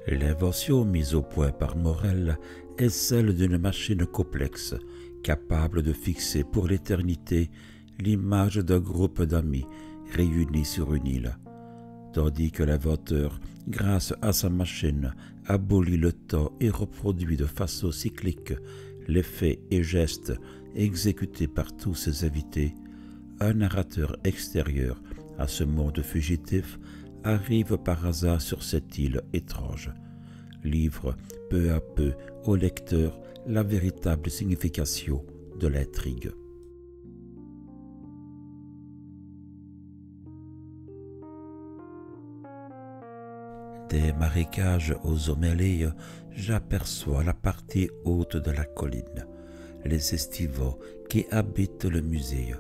L'invention mise au point par Morel est celle d'une machine complexe, capable de fixer pour l'éternité l'image d'un groupe d'amis réunis sur une île, tandis que l'inventeur, grâce à sa machine, abolit le temps et reproduit de façon cyclique les faits et gestes exécutés par tous ses invités. Un narrateur extérieur à ce monde fugitif arrive par hasard sur cette île étrange, livre peu à peu au lecteur la véritable signification de l'intrigue. Des marécages aux Hommélies, j'aperçois la partie haute de la colline, les estivants qui habitent le musée.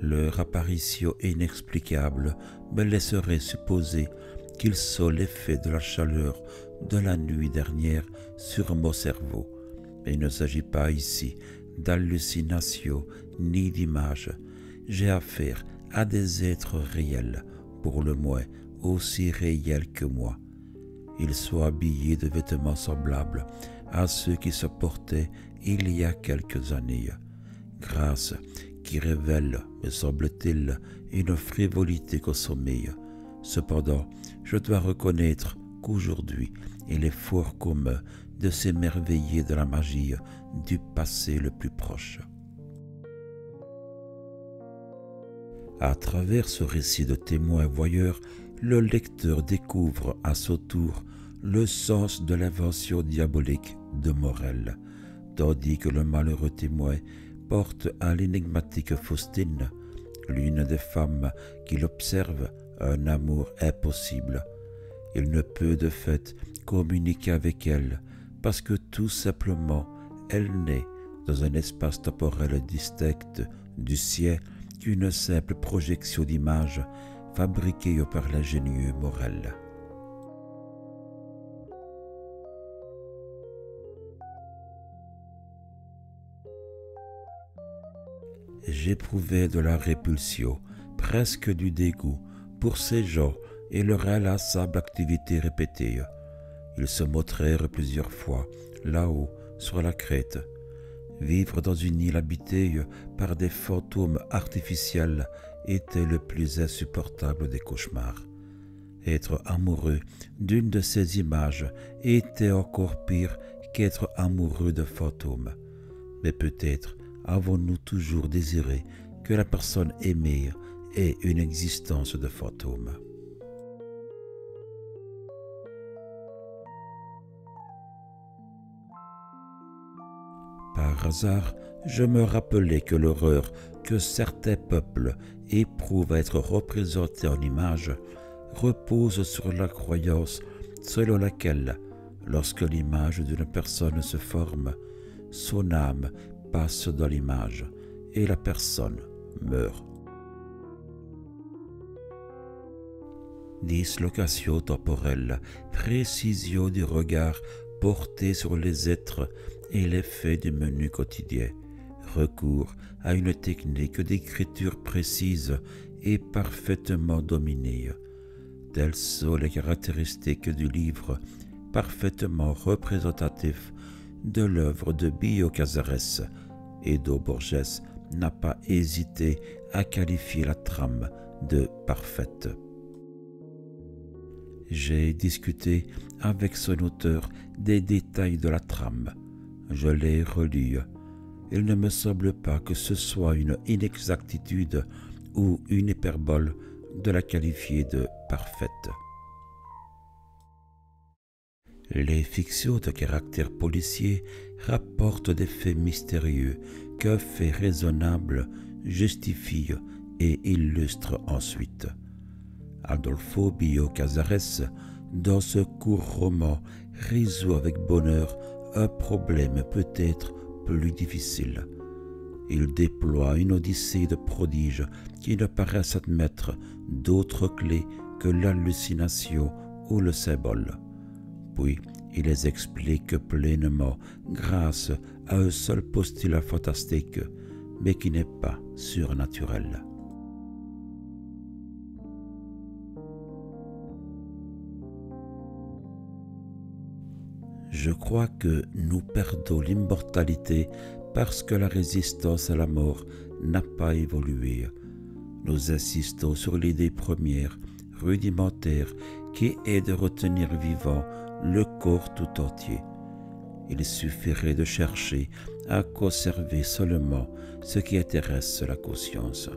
Leur apparition inexplicable me laisserait supposer qu'ils sont l'effet de la chaleur de la nuit dernière sur mon cerveau. Mais il ne s'agit pas ici d'hallucinations ni d'images. J'ai affaire à des êtres réels, pour le moins aussi réels que moi. Ils sont habillés de vêtements semblables à ceux qui se portaient il y a quelques années. Grâce qui révèle, me semble-t-il, une frivolité consommée. Cependant, je dois reconnaître qu'aujourd'hui, il est fort commun de s'émerveiller de la magie du passé le plus proche. À travers ce récit de témoins voyeurs, le lecteur découvre à son tour le sens de l'invention diabolique de Morel, tandis que le malheureux témoin porte à l'énigmatique Faustine, l'une des femmes qu'il observe, un amour impossible. Il ne peut de fait communiquer avec elle parce que tout simplement elle n'est dans un espace temporel distinct du sien qu'une simple projection d'image fabriquée par l'ingénieux Morel. J'éprouvais de la répulsion, presque du dégoût, pour ces gens et leur inlassable activité répétée. Ils se montrèrent plusieurs fois, là-haut, sur la crête. Vivre dans une île habitée par des fantômes artificiels était le plus insupportable des cauchemars. Être amoureux d'une de ces images était encore pire qu'être amoureux de fantômes. Mais peut-être avons-nous toujours désiré que la personne aimée ait une existence de fantôme. Par hasard, je me rappelais que l'horreur que certains peuples éprouvent à être représentés en images repose sur la croyance selon laquelle, lorsque l'image d'une personne se forme, son âme passe dans l'image et la personne meurt. Dislocation temporelle, précision du regard porté sur les êtres et les faits du menu quotidien, recours à une technique d'écriture précise et parfaitement dominée. Telles sont les caractéristiques du livre, parfaitement représentatif de l'œuvre de Bioy Casares, et dont Borges n'a pas hésité à qualifier la trame de parfaite. J'ai discuté avec son auteur des détails de la trame. Je l'ai relue. Il ne me semble pas que ce soit une inexactitude ou une hyperbole de la qualifier de parfaite. Les fictions de caractère policier rapportent des faits mystérieux qu'un fait raisonnable justifie et illustre ensuite. Adolfo Bioy Casares, dans ce court roman, résout avec bonheur un problème peut-être plus difficile. Il déploie une odyssée de prodiges qui ne paraissent admettre d'autres clés que l'hallucination ou le symbole. Puis, il les explique pleinement grâce à un seul postulat fantastique, mais qui n'est pas surnaturel. Je crois que nous perdons l'immortalité parce que la résistance à la mort n'a pas évolué. Nous insistons sur l'idée première, rudimentaire, qui est de retenir vivant le corps tout entier. Il suffirait de chercher à conserver seulement ce qui intéresse la conscience.